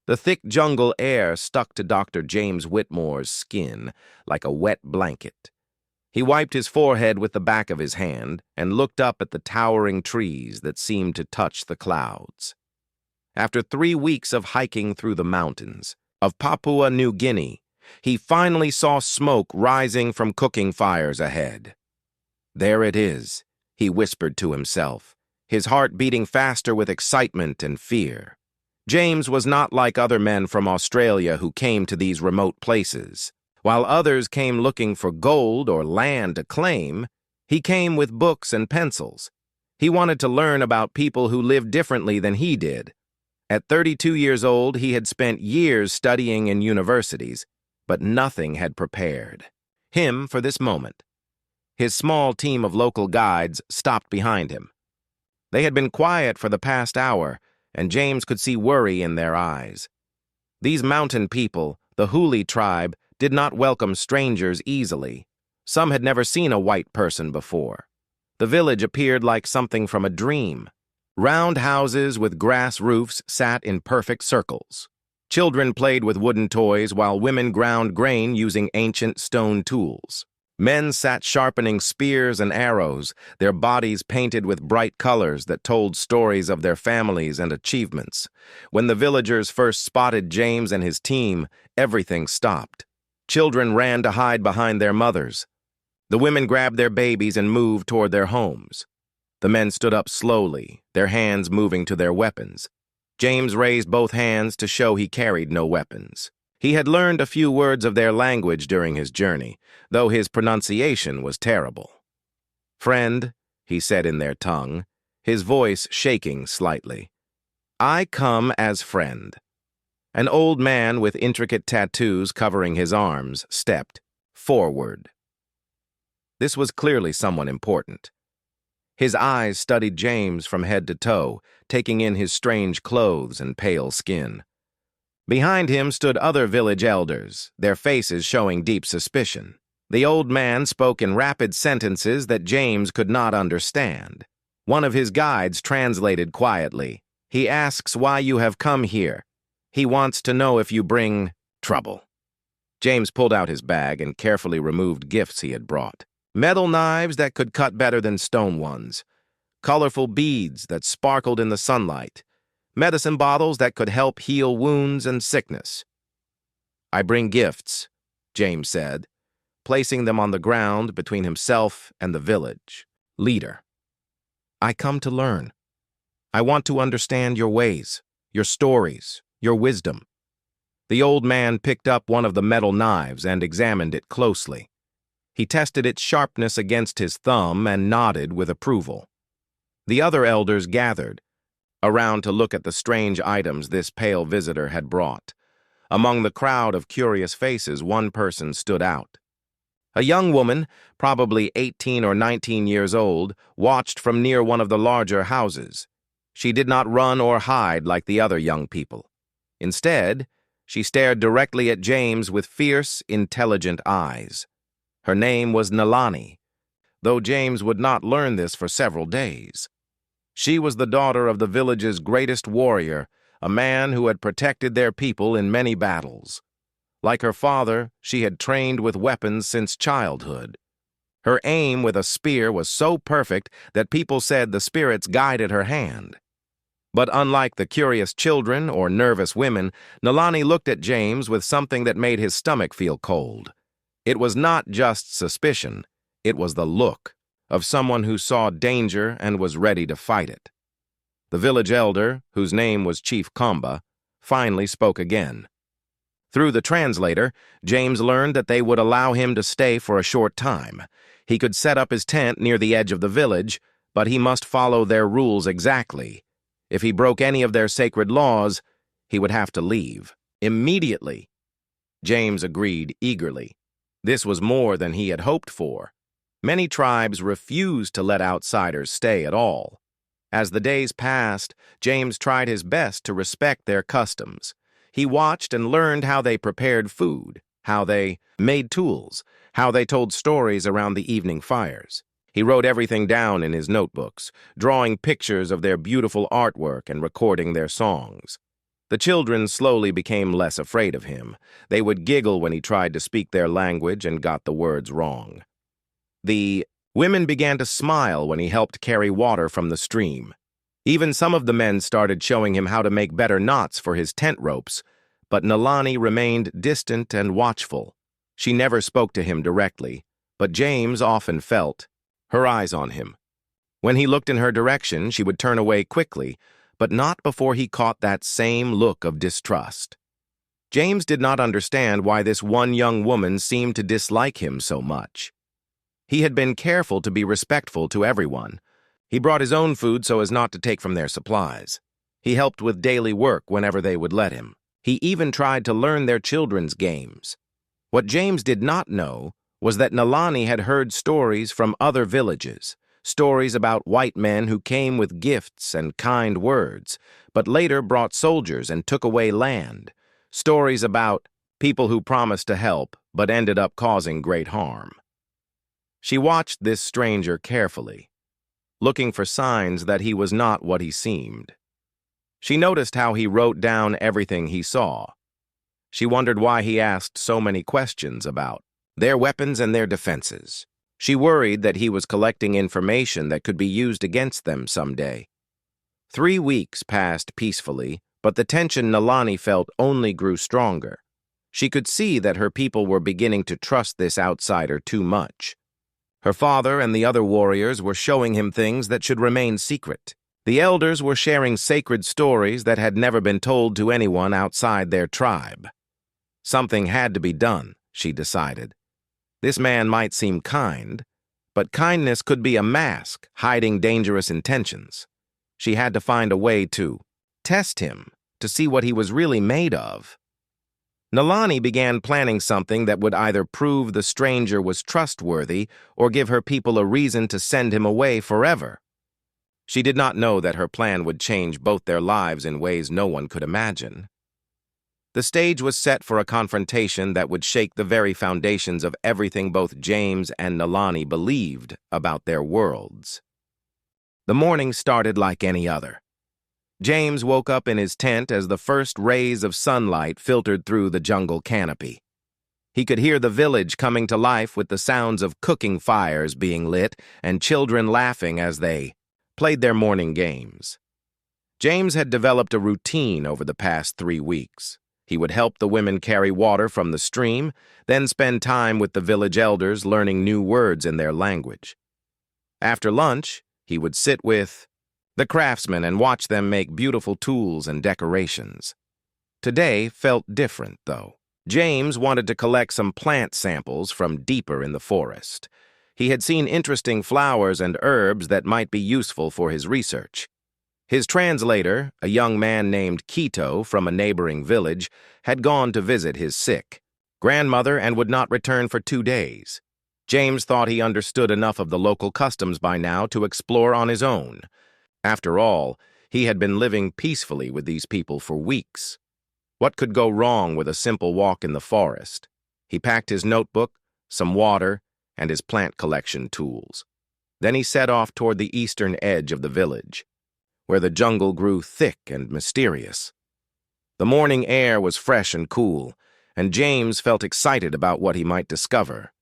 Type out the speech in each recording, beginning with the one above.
The thick jungle air stuck to Dr. James Whitmore's skin like a wet blanket. He wiped his forehead with the back of his hand and looked up at the towering trees that seemed to touch the clouds. After 3 weeks of hiking through the mountains of Papua New Guinea, he finally saw smoke rising from cooking fires ahead. "There it is," he whispered to himself, his heart beating faster with excitement and fear. James was not like other men from Australia who came to these remote places. While others came looking for gold or land to claim, he came with books and pencils. He wanted to learn about people who lived differently than he did. At 32 years old, he had spent years studying in universities, but nothing had prepared him for this moment. His small team of local guides stopped behind him. They had been quiet for the past hour, and James could see worry in their eyes. These mountain people, the Huli tribe, did not welcome strangers easily. Some had never seen a white person before. The village appeared like something from a dream. Round houses with grass roofs sat in perfect circles. Children played with wooden toys while women ground grain using ancient stone tools. Men sat sharpening spears and arrows, their bodies painted with bright colors that told stories of their families and achievements. When the villagers first spotted James and his team, everything stopped. Children ran to hide behind their mothers. The women grabbed their babies and moved toward their homes. The men stood up slowly, their hands moving to their weapons. James raised both hands to show he carried no weapons. He had learned a few words of their language during his journey, though his pronunciation was terrible. "Friend," he said in their tongue, his voice shaking slightly. "I come as friend." An old man with intricate tattoos covering his arms stepped forward. This was clearly someone important. His eyes studied James from head to toe, taking in his strange clothes and pale skin. Behind him stood other village elders, their faces showing deep suspicion. The old man spoke in rapid sentences that James could not understand. One of his guides translated quietly. "He asks why you have come here. He wants to know if you bring trouble." James pulled out his bag and carefully removed gifts he had brought. Metal knives that could cut better than stone ones, colorful beads that sparkled in the sunlight, medicine bottles that could help heal wounds and sickness. "I bring gifts," James said, placing them on the ground between himself and the village leader. "I come to learn. I want to understand your ways, your stories, your wisdom." The old man picked up one of the metal knives and examined it closely. He tested its sharpness against his thumb and nodded with approval. The other elders gathered around to look at the strange items this pale visitor had brought. Among the crowd of curious faces, one person stood out. A young woman, probably 18 or 19 years old, watched from near one of the larger houses. She did not run or hide like the other young people. Instead, she stared directly at James with fierce, intelligent eyes. Her name was Nalani, though James would not learn this for several days. She was the daughter of the village's greatest warrior, a man who had protected their people in many battles. Like her father, she had trained with weapons since childhood. Her aim with a spear was so perfect that people said the spirits guided her hand. But unlike the curious children or nervous women, Nalani looked at James with something that made his stomach feel cold. It was not just suspicion, it was the look of someone who saw danger and was ready to fight it. The village elder, whose name was Chief Kamba, finally spoke again. Through the translator, James learned that they would allow him to stay for a short time. He could set up his tent near the edge of the village, but he must follow their rules exactly. If he broke any of their sacred laws, he would have to leave immediately. James agreed eagerly. This was more than he had hoped for. Many tribes refused to let outsiders stay at all. As the days passed, James tried his best to respect their customs. He watched and learned how they prepared food, how they made tools, how they told stories around the evening fires. He wrote everything down in his notebooks, drawing pictures of their beautiful artwork and recording their songs. The children slowly became less afraid of him. They would giggle when he tried to speak their language and got the words wrong. The women began to smile when he helped carry water from the stream. Even some of the men started showing him how to make better knots for his tent ropes, but Nalani remained distant and watchful. She never spoke to him directly, but James often felt her eyes on him. When he looked in her direction, she would turn away quickly, but not before he caught that same look of distrust. James did not understand why this one young woman seemed to dislike him so much. He had been careful to be respectful to everyone. He brought his own food so as not to take from their supplies. He helped with daily work whenever they would let him. He even tried to learn their children's games. What James did not know was that Nalani had heard stories from other villages, stories about white men who came with gifts and kind words, but later brought soldiers and took away land, stories about people who promised to help but ended up causing great harm. She watched this stranger carefully, looking for signs that he was not what he seemed. She noticed how he wrote down everything he saw. She wondered why he asked so many questions about their weapons and their defenses. She worried that he was collecting information that could be used against them someday. 3 weeks passed peacefully, but the tension Nalani felt only grew stronger. She could see that her people were beginning to trust this outsider too much. Her father and the other warriors were showing him things that should remain secret. The elders were sharing sacred stories that had never been told to anyone outside their tribe. Something had to be done, she decided. This man might seem kind, but kindness could be a mask hiding dangerous intentions. She had to find a way to test him, to see what he was really made of. Nalani began planning something that would either prove the stranger was trustworthy or give her people a reason to send him away forever. She did not know that her plan would change both their lives in ways no one could imagine. The stage was set for a confrontation that would shake the very foundations of everything both James and Nalani believed about their worlds. The morning started like any other. James woke up in his tent as the first rays of sunlight filtered through the jungle canopy. He could hear the village coming to life with the sounds of cooking fires being lit and children laughing as they played their morning games. James had developed a routine over the past 3 weeks. He would help the women carry water from the stream, then spend time with the village elders learning new words in their language. After lunch, he would sit with the craftsmen and watch them make beautiful tools and decorations. Today felt different, though. James wanted to collect some plant samples from deeper in the forest. He had seen interesting flowers and herbs that might be useful for his research. His translator, a young man named Quito from a neighboring village, had gone to visit his sick grandmother and would not return for 2 days. James thought he understood enough of the local customs by now to explore on his own. After all, he had been living peacefully with these people for weeks. What could go wrong with a simple walk in the forest? He packed his notebook, some water, and his plant collection tools. Then he set off toward the eastern edge of the village, where the jungle grew thick and mysterious. The morning air was fresh and cool, and James felt excited about what he might discover.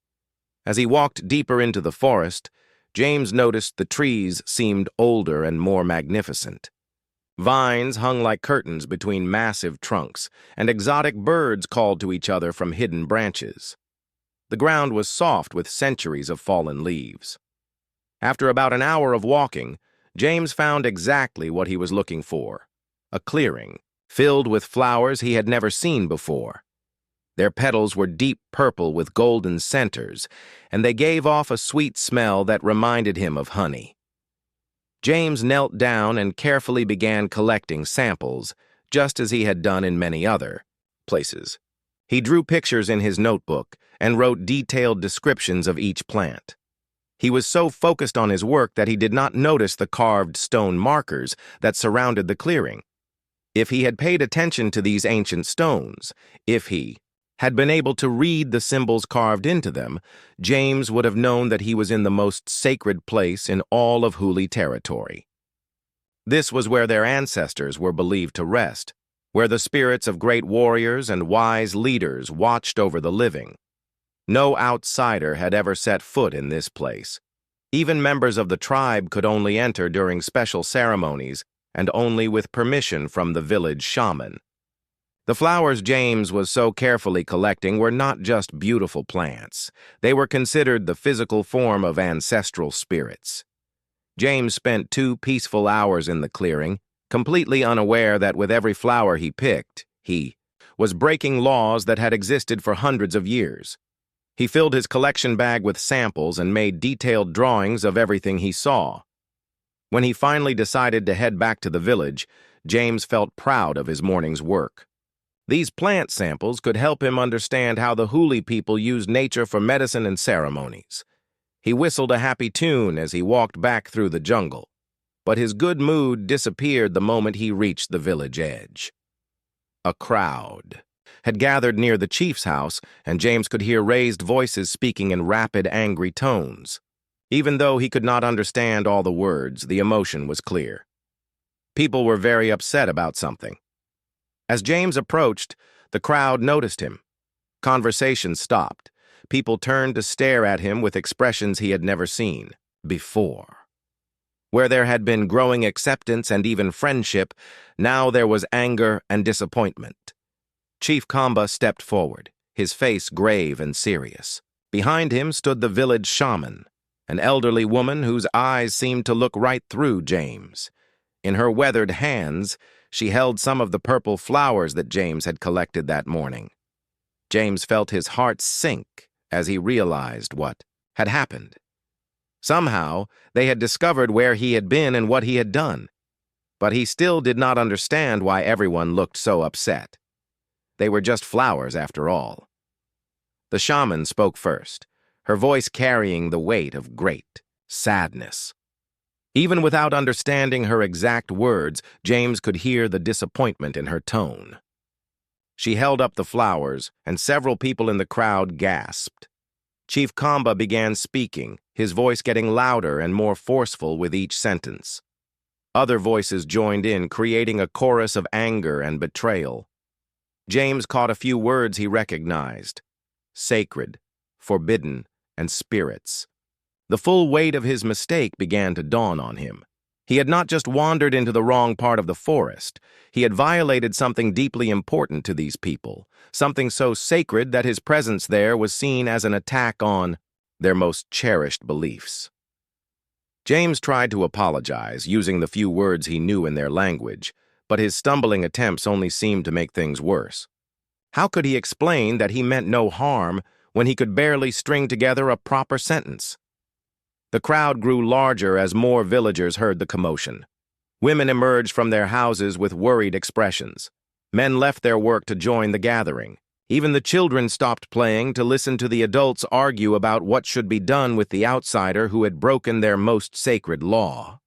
As he walked deeper into the forest, James noticed the trees seemed older and more magnificent. Vines hung like curtains between massive trunks, and exotic birds called to each other from hidden branches. The ground was soft with centuries of fallen leaves. After about an hour of walking, James found exactly what he was looking for: a clearing filled with flowers he had never seen before. Their petals were deep purple with golden centers, and they gave off a sweet smell that reminded him of honey. James knelt down and carefully began collecting samples, just as he had done in many other places. He drew pictures in his notebook and wrote detailed descriptions of each plant. He was so focused on his work that he did not notice the carved stone markers that surrounded the clearing. If he had paid attention to these ancient stones, if he had been able to read the symbols carved into them, James would have known that he was in the most sacred place in all of Huli territory. This was where their ancestors were believed to rest, where the spirits of great warriors and wise leaders watched over the living. No outsider had ever set foot in this place. Even members of the tribe could only enter during special ceremonies and only with permission from the village shaman. The flowers James was so carefully collecting were not just beautiful plants. They were considered the physical form of ancestral spirits. James spent 2 peaceful hours in the clearing, completely unaware that with every flower he picked, he was breaking laws that had existed for hundreds of years. He filled his collection bag with samples and made detailed drawings of everything he saw. When he finally decided to head back to the village, James felt proud of his morning's work. These plant samples could help him understand how the Huli people used nature for medicine and ceremonies. He whistled a happy tune as he walked back through the jungle, but his good mood disappeared the moment he reached the village edge. A crowd had gathered near the chief's house, and James could hear raised voices speaking in rapid, angry tones. Even though he could not understand all the words, the emotion was clear. People were very upset about something. As James approached, the crowd noticed him. Conversation stopped. People turned to stare at him with expressions he had never seen before. Where there had been growing acceptance and even friendship, now there was anger and disappointment. Chief Kamba stepped forward, his face grave and serious. Behind him stood the village shaman, an elderly woman whose eyes seemed to look right through James. In her weathered hands, she held some of the purple flowers that James had collected that morning. James felt his heart sink as he realized what had happened. Somehow, they had discovered where he had been and what he had done. But he still did not understand why everyone looked so upset. They were just flowers after all. The shaman spoke first, her voice carrying the weight of great sadness. Even without understanding her exact words, James could hear the disappointment in her tone. She held up the flowers, and several people in the crowd gasped. Chief Kamba began speaking, his voice getting louder and more forceful with each sentence. Other voices joined in, creating a chorus of anger and betrayal. James caught a few words he recognized: sacred, forbidden, and spirits. The full weight of his mistake began to dawn on him. He had not just wandered into the wrong part of the forest. He had violated something deeply important to these people, something so sacred that his presence there was seen as an attack on their most cherished beliefs. James tried to apologize, using the few words he knew in their language, but his stumbling attempts only seemed to make things worse. How could he explain that he meant no harm when he could barely string together a proper sentence? The crowd grew larger as more villagers heard the commotion. Women emerged from their houses with worried expressions. Men left their work to join the gathering. Even the children stopped playing to listen to the adults argue about what should be done with the outsider who had broken their most sacred law.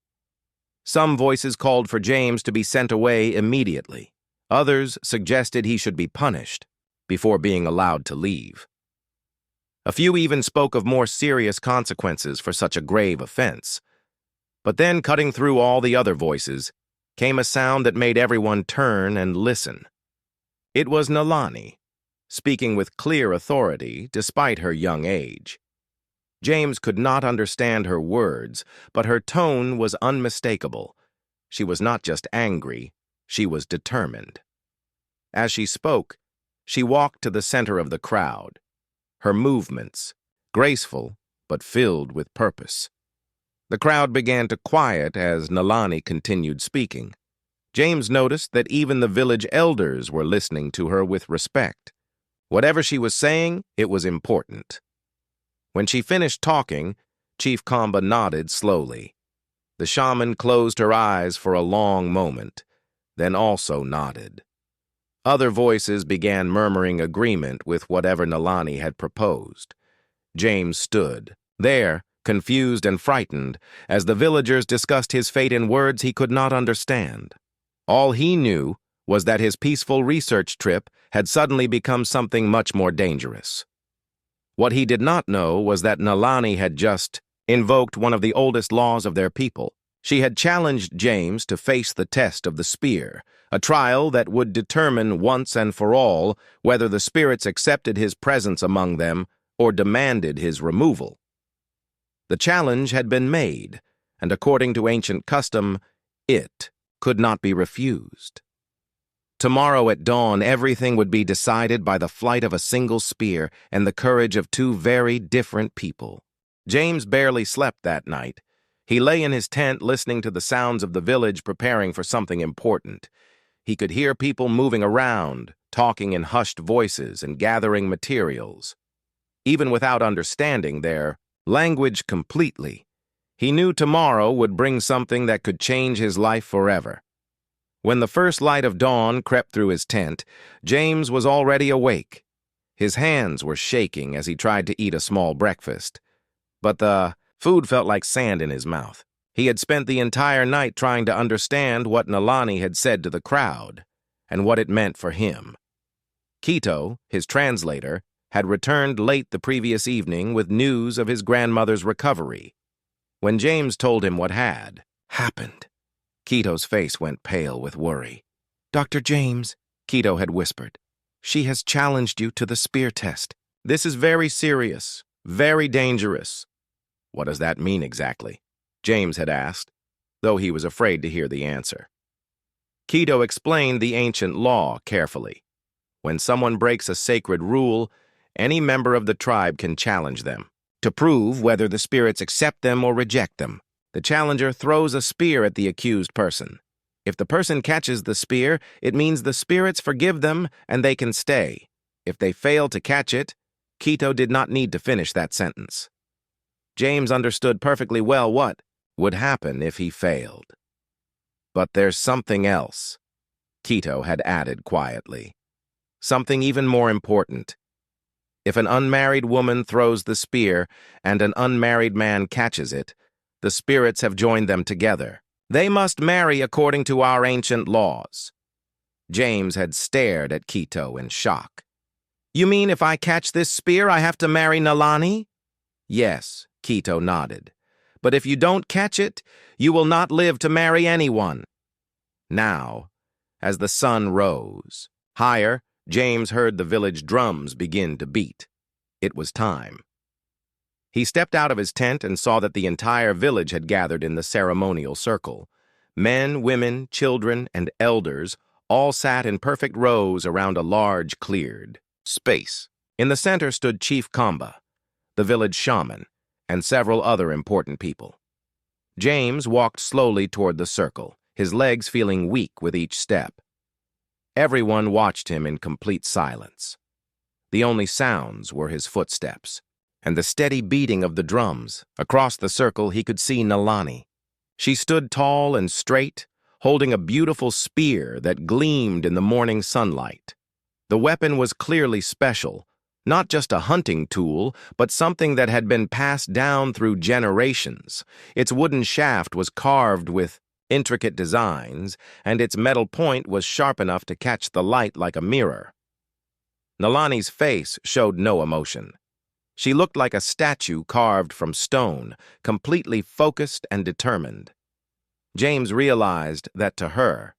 Some voices called for James to be sent away immediately. Others suggested he should be punished before being allowed to leave. A few even spoke of more serious consequences for such a grave offense. But then, cutting through all the other voices, came a sound that made everyone turn and listen. It was Nalani, speaking with clear authority despite her young age. James could not understand her words, but her tone was unmistakable. She was not just angry, she was determined. As she spoke, she walked to the center of the crowd, her movements graceful but filled with purpose. The crowd began to quiet as Nalani continued speaking. James noticed that even the village elders were listening to her with respect. Whatever she was saying, it was important. When she finished talking, Chief Kamba nodded slowly. The shaman closed her eyes for a long moment, then also nodded. Other voices began murmuring agreement with whatever Nalani had proposed. James stood there, confused and frightened, as the villagers discussed his fate in words he could not understand. All he knew was that his peaceful research trip had suddenly become something much more dangerous. What he did not know was that Nalani had just invoked one of the oldest laws of their people. She had challenged James to face the test of the spear, a trial that would determine once and for all whether the spirits accepted his presence among them or demanded his removal. The challenge had been made, and according to ancient custom, it could not be refused. Tomorrow at dawn, everything would be decided by the flight of a single spear and the courage of two very different people. James barely slept that night. He lay in his tent listening to the sounds of the village preparing for something important. He could hear people moving around, talking in hushed voices and gathering materials. Even without understanding their language completely, he knew tomorrow would bring something that could change his life forever. When the first light of dawn crept through his tent, James was already awake. His hands were shaking as he tried to eat a small breakfast, but the food felt like sand in his mouth. He had spent the entire night trying to understand what Nalani had said to the crowd and what it meant for him. Quito, his translator, had returned late the previous evening with news of his grandmother's recovery. When James told him what had happened, Quito's face went pale with worry. "Dr. James," Quito had whispered, "she has challenged you to the spear test. This is very serious, very dangerous." "What does that mean exactly?" James had asked, though he was afraid to hear the answer. Quito explained the ancient law carefully. When someone breaks a sacred rule, any member of the tribe can challenge them to prove whether the spirits accept them or reject them. The challenger throws a spear at the accused person. If the person catches the spear, it means the spirits forgive them and they can stay. If they fail to catch it, Quito did not need to finish that sentence. James understood perfectly well what would happen if he failed. "But there's something else," Quito had added quietly. "Something even more important. If an unmarried woman throws the spear and an unmarried man catches it, the spirits have joined them together. They must marry according to our ancient laws." James had stared at Quito in shock. "You mean if I catch this spear, I have to marry Nalani?" "Yes," Quito nodded. "But if you don't catch it, you will not live to marry anyone." Now, as the sun rose higher, James heard the village drums begin to beat. It was time. He stepped out of his tent and saw that the entire village had gathered in the ceremonial circle. Men, women, children, and elders all sat in perfect rows around a large cleared space. In the center stood Chief Kamba, the village shaman, and several other important people. James walked slowly toward the circle, his legs feeling weak with each step. Everyone watched him in complete silence. The only sounds were his footsteps and the steady beating of the drums. Across the circle, he could see Nalani. She stood tall and straight, holding a beautiful spear that gleamed in the morning sunlight. The weapon was clearly special, not just a hunting tool, but something that had been passed down through generations. Its wooden shaft was carved with intricate designs, and its metal point was sharp enough to catch the light like a mirror. Nalani's face showed no emotion. She looked like a statue carved from stone, completely focused and determined. James realized that to her,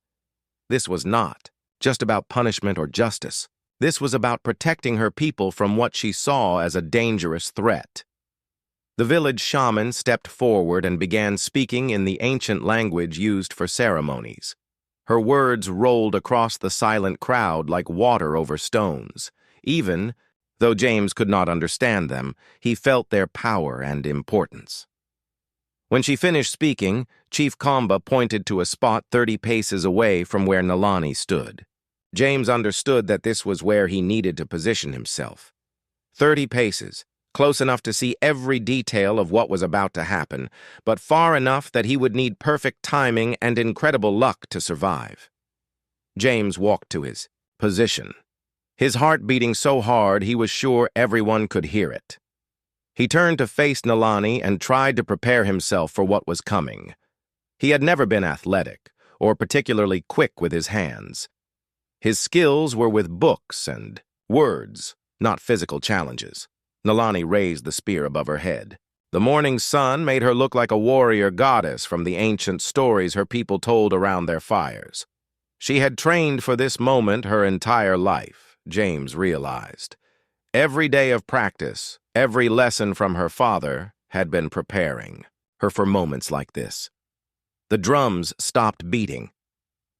this was not just about punishment or justice. This was about protecting her people from what she saw as a dangerous threat. The village shaman stepped forward and began speaking in the ancient language used for ceremonies. Her words rolled across the silent crowd like water over stones. Even though James could not understand them, he felt their power and importance. When she finished speaking, Chief Kamba pointed to a spot 30 paces away from where Nalani stood. James understood that this was where he needed to position himself. 30 paces, close enough to see every detail of what was about to happen, but far enough that he would need perfect timing and incredible luck to survive. James walked to his position, his heart beating so hard he was sure everyone could hear it. He turned to face Nalani and tried to prepare himself for what was coming. He had never been athletic or particularly quick with his hands. His skills were with books and words, not physical challenges. Nalani raised the spear above her head. The morning sun made her look like a warrior goddess from the ancient stories her people told around their fires. She had trained for this moment her entire life, James realized. Every day of practice, every lesson from her father, had been preparing her for moments like this. The drums stopped beating.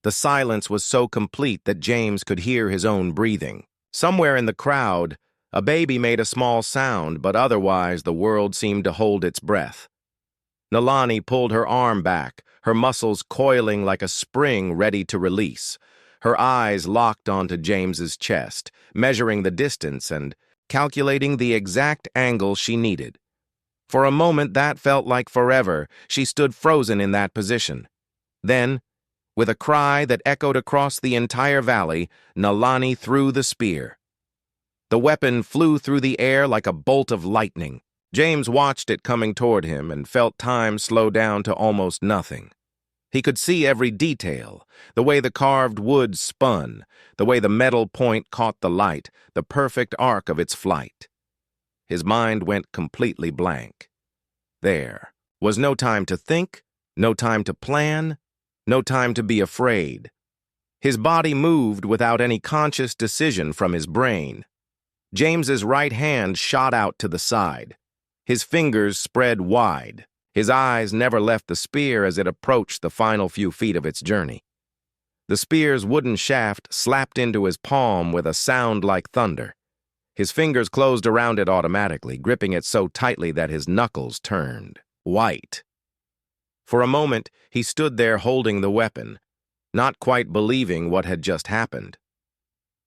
The silence was so complete that James could hear his own breathing. Somewhere in the crowd, a baby made a small sound, but otherwise the world seemed to hold its breath. Nalani pulled her arm back, her muscles coiling like a spring ready to release. Her eyes locked onto James's chest, measuring the distance and calculating the exact angle she needed. For a moment that felt like forever. She stood frozen in that position. Then, with a cry that echoed across the entire valley, Nalani threw the spear. The weapon flew through the air like a bolt of lightning. James watched it coming toward him and felt time slow down to almost nothing. He could see every detail, the way the carved wood spun, the way the metal point caught the light, the perfect arc of its flight. His mind went completely blank. There was no time to think, no time to plan, no time to be afraid. His body moved without any conscious decision from his brain. James's right hand shot out to the side. His fingers spread wide. His eyes never left the spear as it approached the final few feet of its journey. The spear's wooden shaft slapped into his palm with a sound like thunder. His fingers closed around it automatically, gripping it so tightly that his knuckles turned white. For a moment, he stood there holding the weapon, not quite believing what had just happened.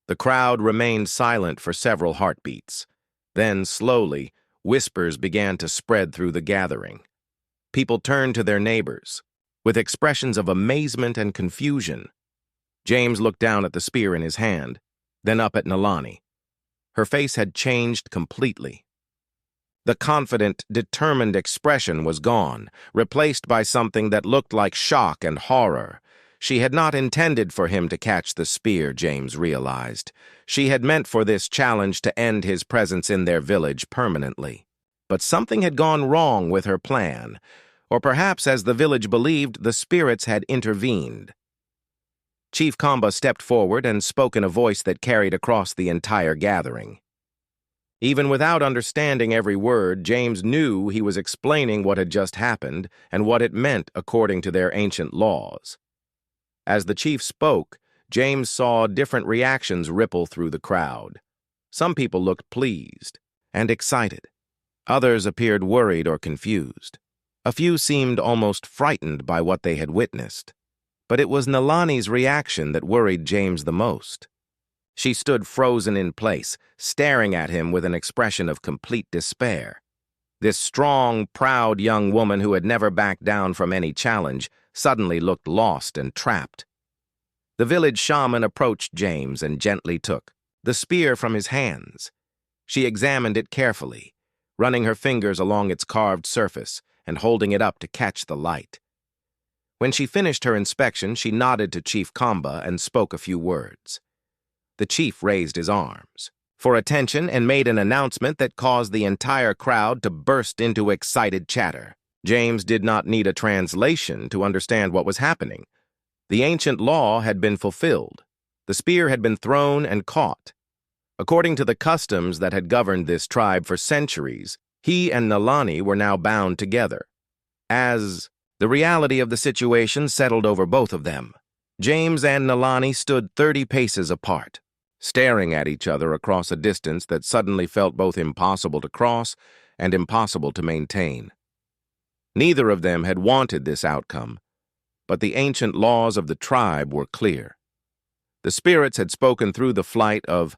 The crowd remained silent for several heartbeats. Then, slowly, whispers began to spread through the gathering. People turned to their neighbors, with expressions of amazement and confusion. James looked down at the spear in his hand, then up at Nalani. Her face had changed completely. The confident, determined expression was gone, replaced by something that looked like shock and horror. She had not intended for him to catch the spear, James realized. She had meant for this challenge to end his presence in their village permanently. But something had gone wrong with her plan, or perhaps, as the village believed, the spirits had intervened. Chief Kamba stepped forward and spoke in a voice that carried across the entire gathering. Even without understanding every word, James knew he was explaining what had just happened and what it meant according to their ancient laws. As the chief spoke, James saw different reactions ripple through the crowd. Some people looked pleased and excited. Others appeared worried or confused. A few seemed almost frightened by what they had witnessed. But it was Nalani's reaction that worried James the most. She stood frozen in place, staring at him with an expression of complete despair. This strong, proud young woman who had never backed down from any challenge suddenly looked lost and trapped. The village shaman approached James and gently took the spear from his hands. She examined it carefully, running her fingers along its carved surface and holding it up to catch the light. When she finished her inspection, she nodded to Chief Kamba and spoke a few words. The chief raised his arms for attention and made an announcement that caused the entire crowd to burst into excited chatter. James did not need a translation to understand what was happening. The ancient law had been fulfilled. The spear had been thrown and caught. According to the customs that had governed this tribe for centuries, he and Nalani were now bound together. As the reality of the situation settled over both of them, James and Nalani stood 30 paces apart, staring at each other across a distance that suddenly felt both impossible to cross and impossible to maintain. Neither of them had wanted this outcome, but the ancient laws of the tribe were clear. The spirits had spoken through the flight of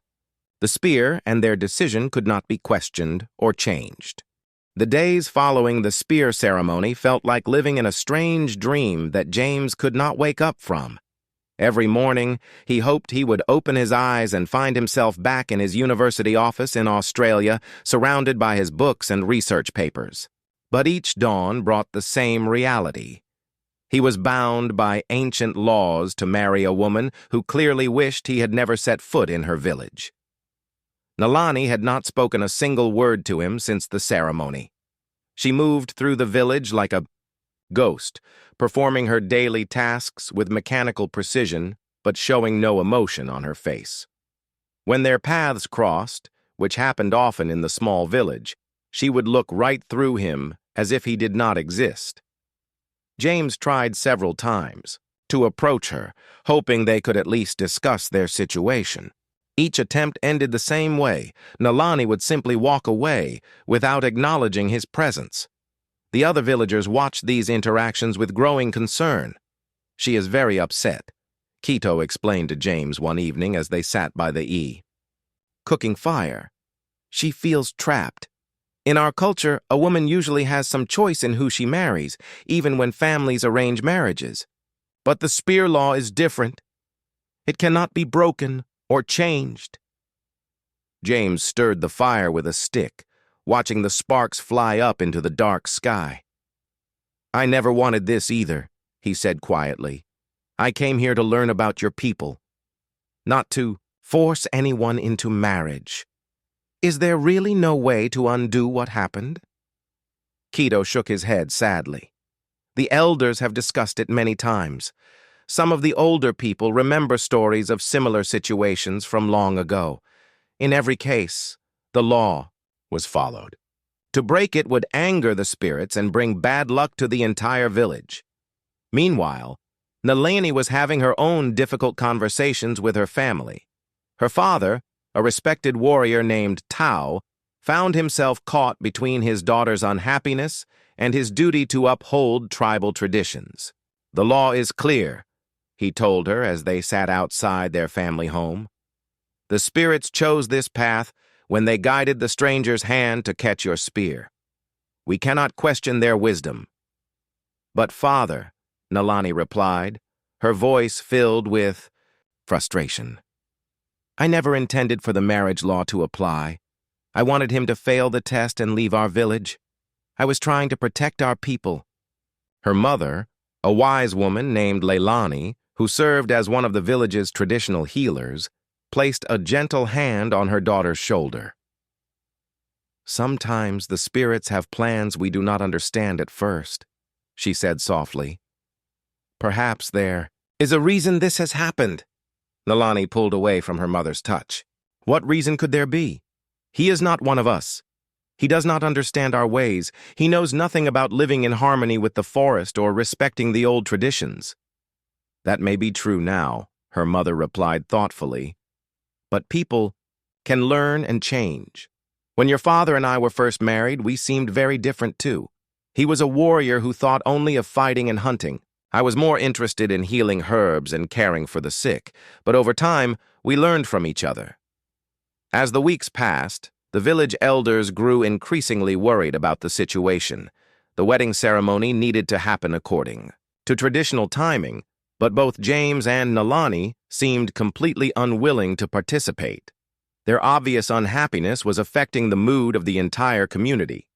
the spear, and their decision could not be questioned or changed. The days following the spear ceremony felt like living in a strange dream that James could not wake up from. Every morning, he hoped he would open his eyes and find himself back in his university office in Australia, surrounded by his books and research papers. But each dawn brought the same reality. He was bound by ancient laws to marry a woman who clearly wished he had never set foot in her village. Nalani had not spoken a single word to him since the ceremony. She moved through the village like a ghost, performing her daily tasks with mechanical precision, but showing no emotion on her face. When their paths crossed, which happened often in the small village, she would look right through him as if he did not exist. James tried several times to approach her, hoping they could at least discuss their situation. Each attempt ended the same way. Nalani would simply walk away without acknowledging his presence. The other villagers watched these interactions with growing concern. "She is very upset," Quito explained to James one evening as they sat by the cooking fire. "She feels trapped. In our culture, a woman usually has some choice in who she marries, even when families arrange marriages. But the spear law is different. It cannot be broken or changed." James stirred the fire with a stick, watching the sparks fly up into the dark sky. "I never wanted this either," he said quietly. "I came here to learn about your people, not to force anyone into marriage. Is there really no way to undo what happened?" Quito shook his head sadly. "The elders have discussed it many times. Some of the older people remember stories of similar situations from long ago. In every case, the law was followed. To break it would anger the spirits and bring bad luck to the entire village." Meanwhile, Nalani was having her own difficult conversations with her family. Her father, a respected warrior named Tao, found himself caught between his daughter's unhappiness and his duty to uphold tribal traditions. "The law is clear," he told her as they sat outside their family home. "The spirits chose this path when they guided the stranger's hand to catch your spear. We cannot question their wisdom." "But father," Nalani replied, her voice filled with frustration, "I never intended for the marriage law to apply. I wanted him to fail the test and leave our village. I was trying to protect our people." Her mother, a wise woman named Leilani, who served as one of the village's traditional healers, placed a gentle hand on her daughter's shoulder. "Sometimes the spirits have plans we do not understand at first," she said softly. "Perhaps there is a reason this has happened." Nalani pulled away from her mother's touch. "What reason could there be? He is not one of us. He does not understand our ways. He knows nothing about living in harmony with the forest or respecting the old traditions." "That may be true now," her mother replied thoughtfully. "But people can learn and change. When your father and I were first married, we seemed very different too. He was a warrior who thought only of fighting and hunting. I was more interested in healing herbs and caring for the sick, but over time, we learned from each other." As the weeks passed, the village elders grew increasingly worried about the situation. The wedding ceremony needed to happen according to traditional timing, but both James and Nalani seemed completely unwilling to participate. Their obvious unhappiness was affecting the mood of the entire community.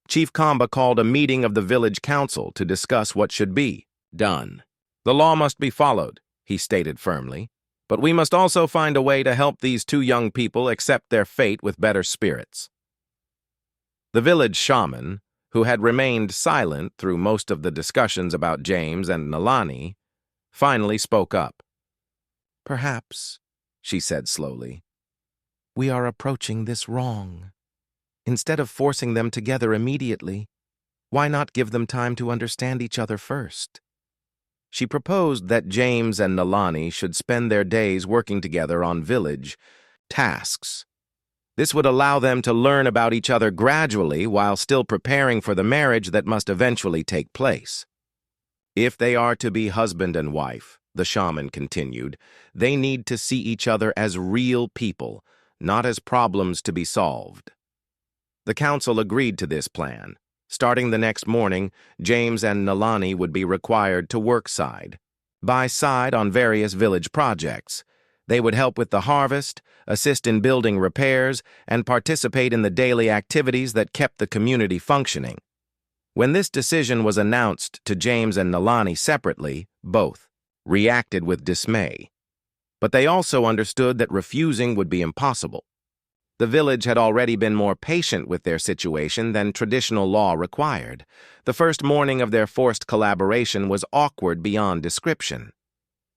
Chief Kamba called a meeting of the village council to discuss what should be done. "The law must be followed," he stated firmly, "but we must also find a way to help these two young people accept their fate with better spirits." The village shaman, who had remained silent through most of the discussions about James and Nalani, finally spoke up. "Perhaps," she said slowly, "we are approaching this wrong. Instead of forcing them together immediately, why not give them time to understand each other first?" She proposed that James and Nalani should spend their days working together on village tasks. This would allow them to learn about each other gradually while still preparing for the marriage that must eventually take place. "If they are to be husband and wife," the shaman continued, "they need to see each other as real people, not as problems to be solved." The council agreed to this plan. Starting the next morning, James and Nalani would be required to work side by side on various village projects. They would help with the harvest, assist in building repairs, and participate in the daily activities that kept the community functioning. When this decision was announced to James and Nalani separately, both reacted with dismay. But they also understood that refusing would be impossible. The village had already been more patient with their situation than traditional law required. The first morning of their forced collaboration was awkward beyond description.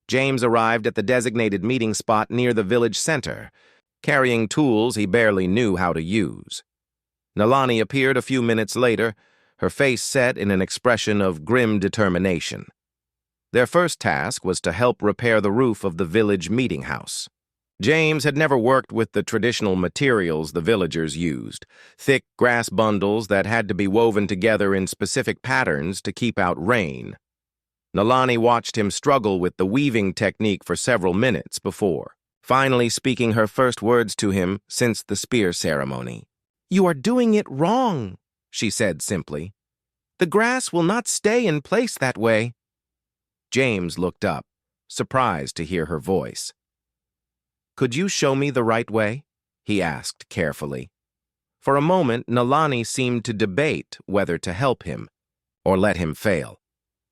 James arrived at the designated meeting spot near the village center, carrying tools he barely knew how to use. Nalani appeared a few minutes later, her face set in an expression of grim determination. Their first task was to help repair the roof of the village meeting house. James had never worked with the traditional materials the villagers used, thick grass bundles that had to be woven together in specific patterns to keep out rain. Nalani watched him struggle with the weaving technique for several minutes before finally speaking her first words to him since the spear ceremony. "You are doing it wrong," she said simply. "The grass will not stay in place that way." James looked up, surprised to hear her voice. "Could you show me the right way?" he asked carefully. For a moment, Nalani seemed to debate whether to help him or let him fail.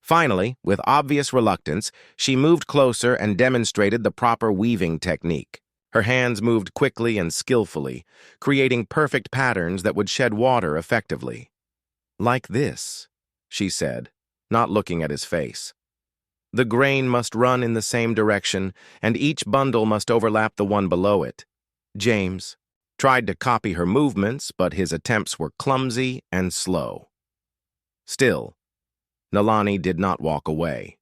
Finally, with obvious reluctance, she moved closer and demonstrated the proper weaving technique. Her hands moved quickly and skillfully, creating perfect patterns that would shed water effectively. "Like this," she said, not looking at his face. "The grain must run in the same direction, and each bundle must overlap the one below it." James tried to copy her movements, but his attempts were clumsy and slow. Still, Nalani did not walk away.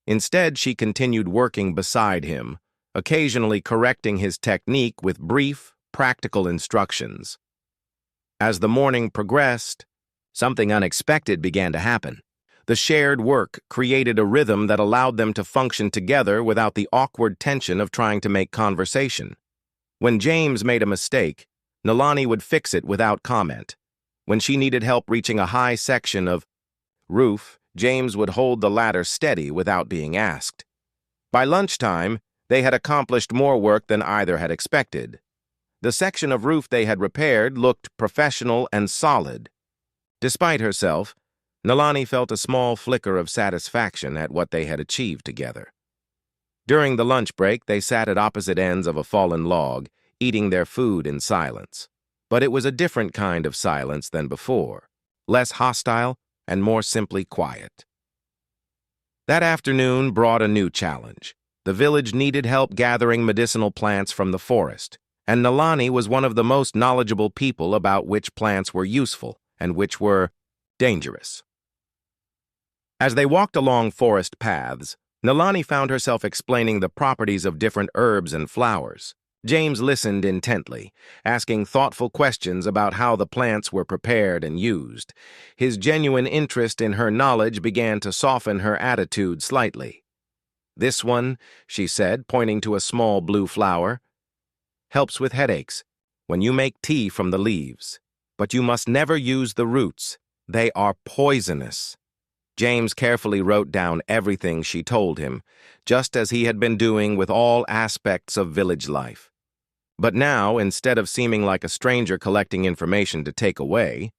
Instead, she continued working beside him, occasionally correcting his technique with brief, practical instructions. As the morning progressed, something unexpected began to happen. The shared work created a rhythm that allowed them to function together without the awkward tension of trying to make conversation. When James made a mistake, Nalani would fix it without comment. When she needed help reaching a high section of roof, James would hold the ladder steady without being asked. By lunchtime, they had accomplished more work than either had expected. The section of roof they had repaired looked professional and solid. Despite herself, Nalani felt a small flicker of satisfaction at what they had achieved together. During the lunch break, they sat at opposite ends of a fallen log, eating their food in silence. But it was a different kind of silence than before, less hostile and more simply quiet. That afternoon brought a new challenge. The village needed help gathering medicinal plants from the forest, and Nalani was one of the most knowledgeable people about which plants were useful and which were dangerous. As they walked along forest paths, Nalani found herself explaining the properties of different herbs and flowers. James listened intently, asking thoughtful questions about how the plants were prepared and used. His genuine interest in her knowledge began to soften her attitude slightly. "This one," she said, pointing to a small blue flower, "helps with headaches when you make tea from the leaves. But you must never use the roots. They are poisonous." James carefully wrote down everything she told him, just as he had been doing with all aspects of village life. But now, instead of seeming like a stranger collecting information to take away,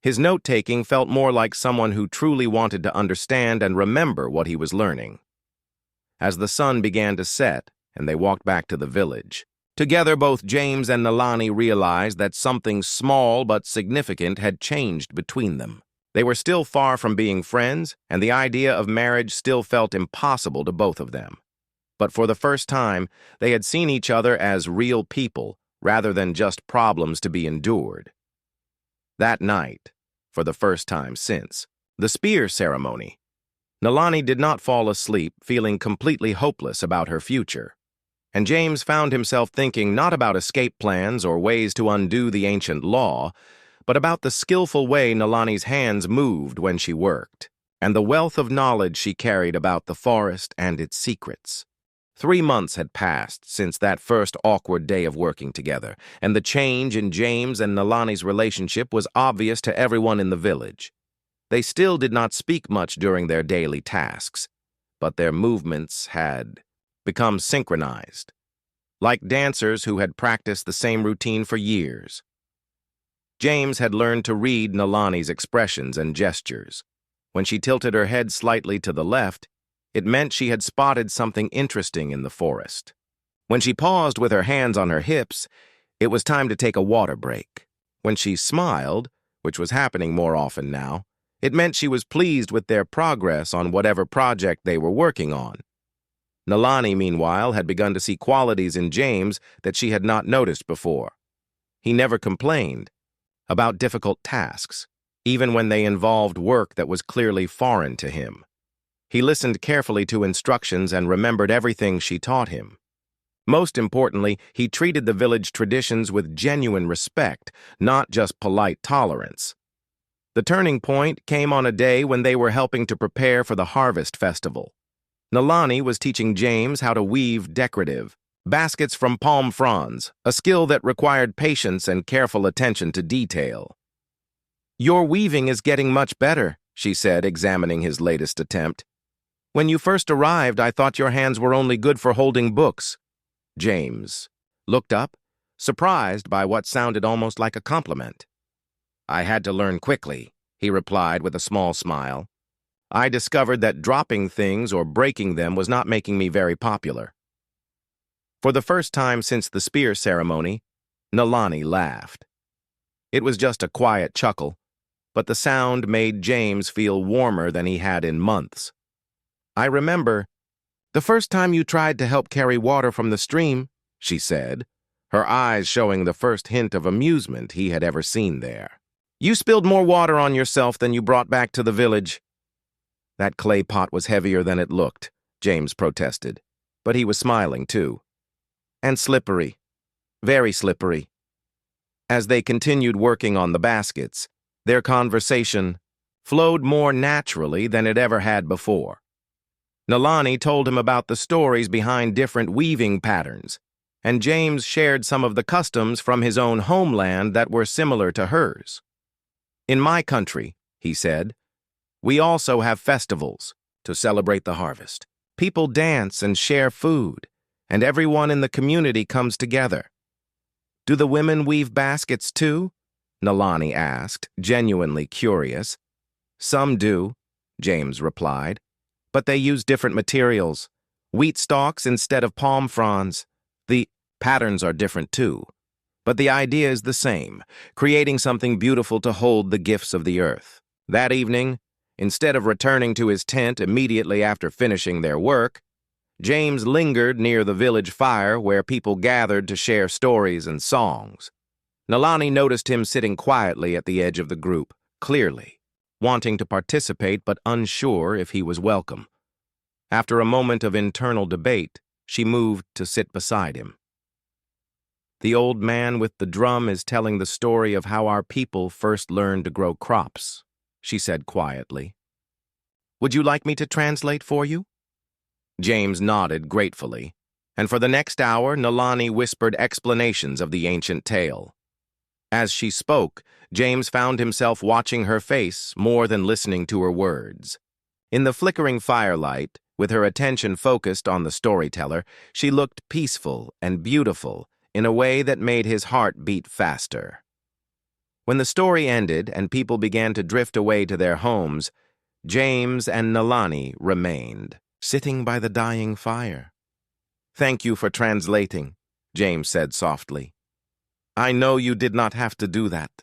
his note-taking felt more like someone who truly wanted to understand and remember what he was learning. As the sun began to set and they walked back to the village, together both James and Nalani realized that something small but significant had changed between them. They were still far from being friends, and the idea of marriage still felt impossible to both of them. But for the first time, they had seen each other as real people, rather than just problems to be endured. That night, for the first time since the spear ceremony, Nalani did not fall asleep feeling completely hopeless about her future. And James found himself thinking not about escape plans or ways to undo the ancient law, but about the skillful way Nalani's hands moved when she worked, and the wealth of knowledge she carried about the forest and its secrets. 3 months had passed since that first awkward day of working together, and the change in James and Nalani's relationship was obvious to everyone in the village. They still did not speak much during their daily tasks, but their movements had become synchronized, like dancers who had practiced the same routine for years. James had learned to read Nalani's expressions and gestures. When she tilted her head slightly to the left, it meant she had spotted something interesting in the forest. When she paused with her hands on her hips, It was time to take a water break. When she smiled, which was happening more often now, it meant she was pleased with their progress on whatever project they were working on. Nalani, meanwhile, had begun to see qualities in James that she had not noticed before. He never complained about difficult tasks, even when they involved work that was clearly foreign to him. He listened carefully to instructions and remembered everything she taught him. Most importantly, he treated the village traditions with genuine respect, not just polite tolerance. The turning point came on a day when they were helping to prepare for the harvest festival. Nalani was teaching James how to weave decorative baskets from palm fronds, a skill that required patience and careful attention to detail. "Your weaving is getting much better," she said, examining his latest attempt. "When you first arrived, I thought your hands were only good for holding books." James looked up, surprised by what sounded almost like a compliment. "I had to learn quickly," he replied with a small smile. "I discovered that dropping things or breaking them was not making me very popular." For the first time since the spear ceremony, Nalani laughed. It was just a quiet chuckle, but the sound made James feel warmer than he had in months. "I remember the first time you tried to help carry water from the stream," she said, her eyes showing the first hint of amusement he had ever seen there. "You spilled more water on yourself than you brought back to the village." "That clay pot was heavier than it looked," James protested, but he was smiling too. "And slippery. Very slippery." As they continued working on the baskets, their conversation flowed more naturally than it ever had before. Nalani told him about the stories behind different weaving patterns, and James shared some of the customs from his own homeland that were similar to hers. "In my country," he said, "we also have festivals to celebrate the harvest. People dance and share food, and everyone in the community comes together." "Do the women weave baskets too?" Nalani asked, genuinely curious. "Some do," James replied, "but they use different materials. Wheat stalks instead of palm fronds. The patterns are different too, but the idea is the same, creating something beautiful to hold the gifts of the earth." That evening, instead of returning to his tent immediately after finishing their work, James lingered near the village fire where people gathered to share stories and songs. Nalani noticed him sitting quietly at the edge of the group, clearly wanting to participate but unsure if he was welcome. After a moment of internal debate, she moved to sit beside him. "The old man with the drum is telling the story of how our people first learned to grow crops," she said quietly. "Would you like me to translate for you?" James nodded gratefully, and for the next hour, Nalani whispered explanations of the ancient tale. As she spoke, James found himself watching her face more than listening to her words. In the flickering firelight, with her attention focused on the storyteller, she looked peaceful and beautiful in a way that made his heart beat faster. When the story ended and people began to drift away to their homes, James and Nalani remained, sitting by the dying fire. "Thank you for translating," James said softly. "I know you did not have to do that."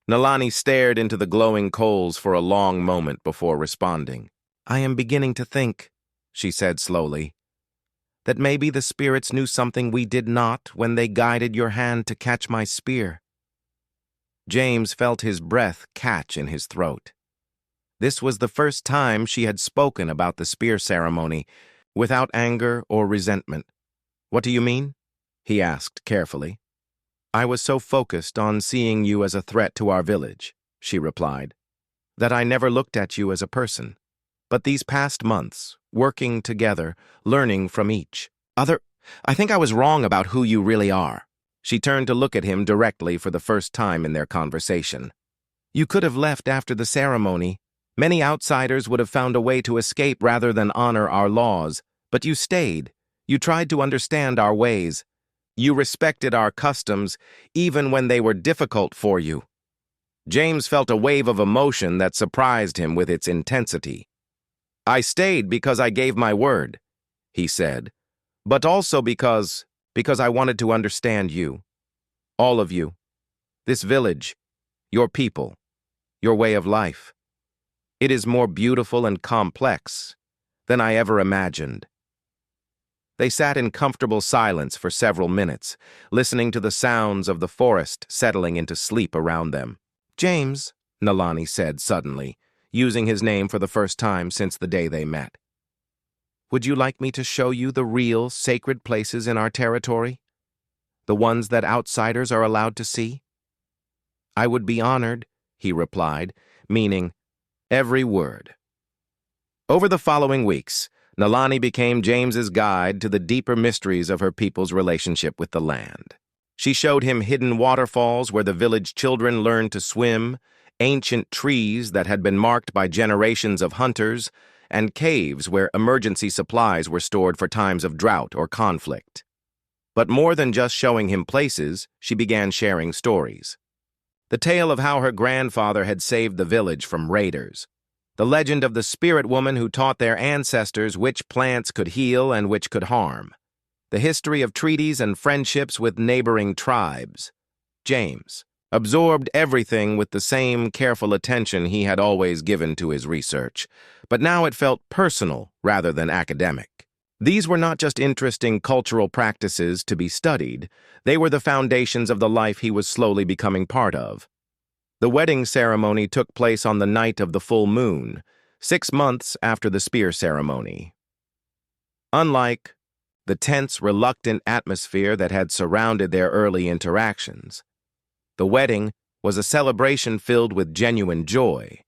Nalani stared into the glowing coals for a long moment before responding. "I am beginning to think," she said slowly, "that maybe the spirits knew something we did not when they guided your hand to catch my spear." James felt his breath catch in his throat. This was the first time she had spoken about the spear ceremony, without anger or resentment. "What do you mean?" he asked carefully. "I was so focused on seeing you as a threat to our village," she replied, "that I never looked at you as a person. But these past months, working together, learning from each other, I think I was wrong about who you really are." She turned to look at him directly for the first time in their conversation. "You could have left after the ceremony. Many outsiders would have found a way to escape rather than honor our laws. But you stayed. You tried to understand our ways. You respected our customs, even when they were difficult for you." James felt a wave of emotion that surprised him with its intensity. "I stayed because I gave my word," he said, "but also because I wanted to understand you. All of you. This village. Your people. Your way of life. It is more beautiful and complex than I ever imagined." They sat in comfortable silence for several minutes, listening to the sounds of the forest settling into sleep around them. "James," Nalani said suddenly, using his name for the first time since the day they met, "would you like me to show you the real sacred places in our territory? The ones that outsiders are allowed to see?" "I would be honored," he replied, meaning every word. Over the following weeks, Nalani became James's guide to the deeper mysteries of her people's relationship with the land. She showed him hidden waterfalls where the village children learned to swim, ancient trees that had been marked by generations of hunters, and caves where emergency supplies were stored for times of drought or conflict. But more than just showing him places, she began sharing stories. The tale of how her grandfather had saved the village from raiders. The legend of the spirit woman who taught their ancestors which plants could heal and which could harm. The history of treaties and friendships with neighboring tribes. James absorbed everything with the same careful attention he had always given to his research, but now it felt personal rather than academic. These were not just interesting cultural practices to be studied, they were the foundations of the life he was slowly becoming part of. The wedding ceremony took place on the night of the full moon, 6 months after the spear ceremony. Unlike the tense, reluctant atmosphere that had surrounded their early interactions, the wedding was a celebration filled with genuine joy.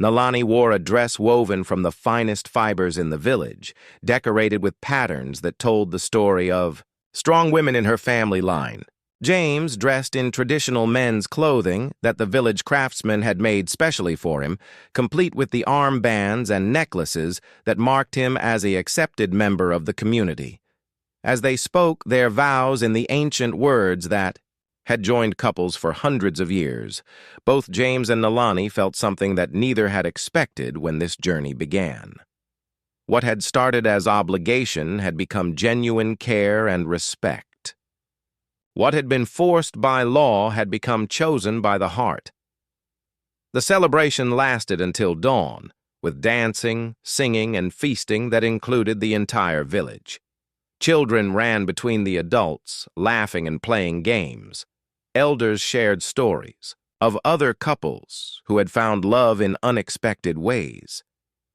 Nalani wore a dress woven from the finest fibers in the village, decorated with patterns that told the story of strong women in her family line. James, dressed in traditional men's clothing that the village craftsmen had made specially for him, complete with the armbands and necklaces that marked him as an accepted member of the community. As they spoke their vows in the ancient words that had joined couples for hundreds of years, both James and Nalani felt something that neither had expected when this journey began. What had started as obligation had become genuine care and respect. What had been forced by law had become chosen by the heart. The celebration lasted until dawn, with dancing, singing, and feasting that included the entire village. Children ran between the adults, laughing and playing games. Elders shared stories of other couples who had found love in unexpected ways.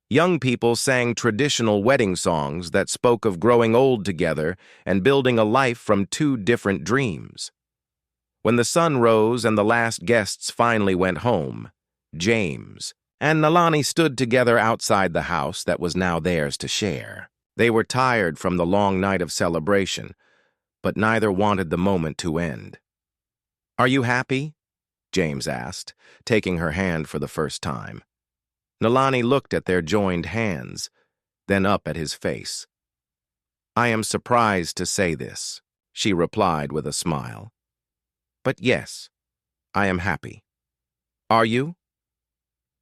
Young people sang traditional wedding songs that spoke of growing old together and building a life from 2 different dreams. When the sun rose and the last guests finally went home, James and Nalani stood together outside the house that was now theirs to share. They were tired from the long night of celebration, but neither wanted the moment to end. "Are you happy?" James asked, taking her hand for the first time. Nalani looked at their joined hands, then up at his face. "I am surprised to say this," she replied with a smile. "But yes, I am happy." "Are you?"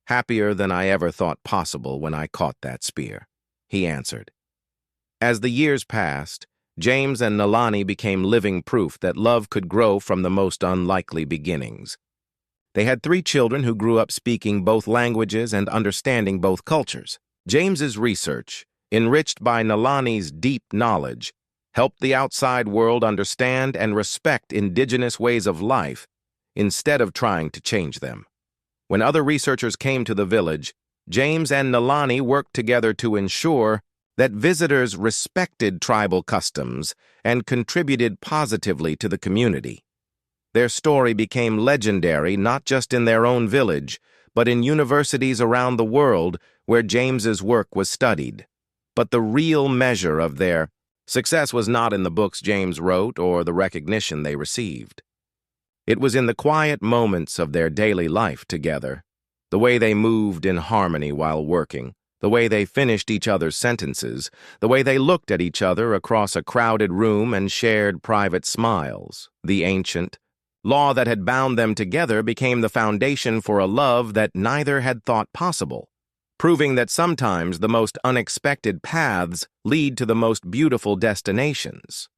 "Happier than I ever thought possible when I caught that spear," he answered. As the years passed, James and Nalani became living proof that love could grow from the most unlikely beginnings. They had 3 children who grew up speaking both languages and understanding both cultures. James's research, enriched by Nalani's deep knowledge, helped the outside world understand and respect indigenous ways of life instead of trying to change them. When other researchers came to the village, James and Nalani worked together to ensure that visitors respected tribal customs and contributed positively to the community. Their story became legendary not just in their own village, but in universities around the world where James's work was studied. But the real measure of their success was not in the books James wrote or the recognition they received. It was in the quiet moments of their daily life together, the way they moved in harmony while working, the way they finished each other's sentences, the way they looked at each other across a crowded room and shared private smiles. The ancient law that had bound them together became the foundation for a love that neither had thought possible, proving that sometimes the most unexpected paths lead to the most beautiful destinations.